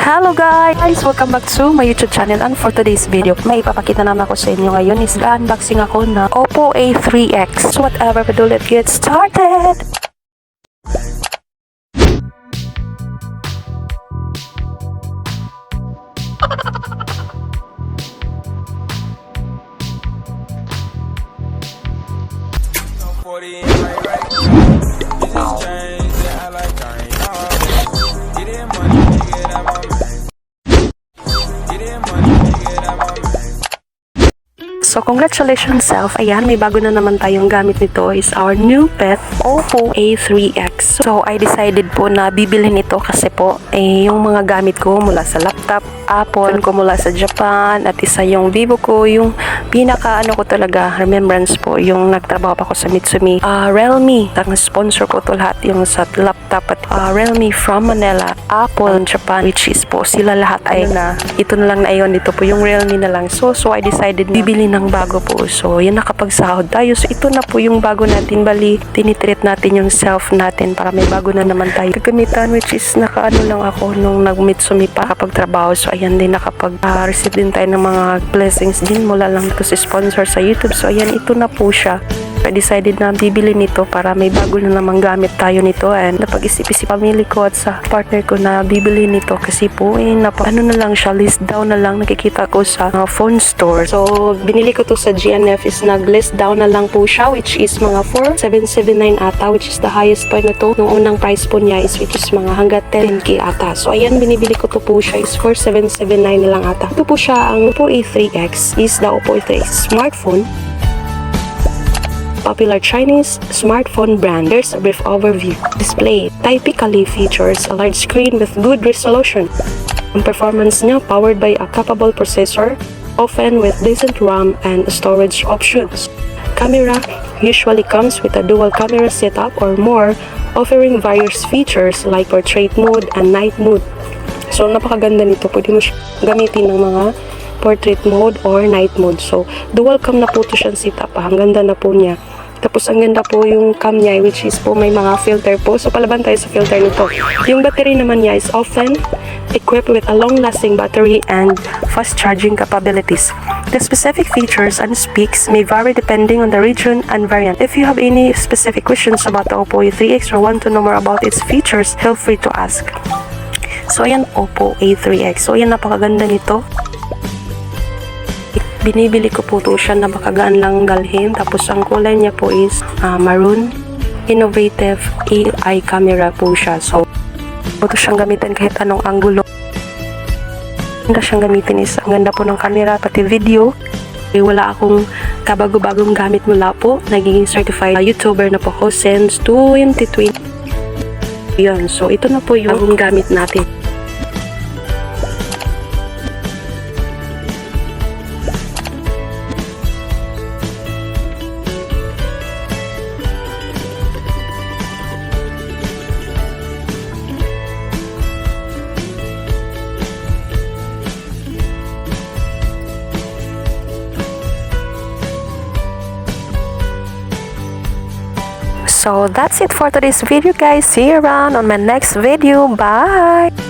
Hello guys! Welcome back to my YouTube channel, and for today's video, may ipapakita naman ako sa inyo ngayon is unboxing ako na OPPO A3X. So whatever, but let's get started! So congratulations self, ayan, may bago na naman tayong gamit nito is our new pet, OPPO A3X. So I decided po na bibilhin ito kasi po yung mga gamit ko mula sa laptop, Apple ko mula sa Japan, at isa yung Vivo ko, yung pinaka ko talaga, remembrance po, yung nagtrabaho pa ako sa Mitsumi, Realme, ang sponsor ko to lahat, yung sa laptop at Realme from Manila, Apple, Japan, which is po sila lahat ay ito na lang na ayon, dito po yung Realme na lang. So I decided bibili ng bago po. So yan, nakapagsahod tayo. So ito na po yung bago natin, bali tinitreat natin yung self natin para may bago na naman tayo gagamitan, which is nakaano lang ako nung nag-Mitsumi pa kapag trabaho. So ayan din, nakapag-receive din tayo ng mga blessings din mula lang ito sa sponsor sa YouTube. So ayan, ito na po siya. I decided na bibili nito para may bago na namang gamit tayo nito, and napag-isip-isip family ko at sa partner ko na bibili nito kasi po ano na lang siya, list down na lang nakikita ko sa phone store. So binili ko to sa GNF, is nag-list down na lang po siya, which is mga 4,779 ata, which is the highest point na to. Nung unang price po niya is which is mga hanggat 10k ata. So ayan, binibili ko to po siya is 4,779 na lang ata. Ito po siya, ang OPPO A3X is the OPPO A3X smartphone, popular Chinese smartphone brand. Here's a brief overview. Display typically features a large screen with good resolution. Ang performance niya powered by a capable processor, often with decent RAM and storage options. Camera usually comes with a dual camera setup or more, offering various features like portrait mode and night mode. So napakaganda nito, pwede mo siya gamitin ng mga portrait mode or night mode. So dual cam na po ito siyang setup. Ang ganda na po niya. Tapos ang ganda po yung cam niya, which is po may mga filter po. So palaban tayo sa filter nito. Yung battery naman niya is often equipped with a long-lasting battery and fast charging capabilities. The specific features and specs may vary depending on the region and variant. If you have any specific questions about the OPPO A3X or want to know more about its features, feel free to ask. So ayan, OPPO A3X. So ayan, napakaganda nito. Binibili ko po ito siya, napakagaan lang dalhin. Tapos ang kulay niya po is maroon. Innovative AI camera po siya. So ito siyang gamitin kahit anong anggulo. Ganda siyang gamitin, is ang ganda po ng camera, pati video. Wala akong kabago-bagong gamit mula po. Nagiging certified YouTuber na po ako since 2020. Yun. So ito na po yung gamit natin. So that's it for today's video guys. See you around on my next video. Bye!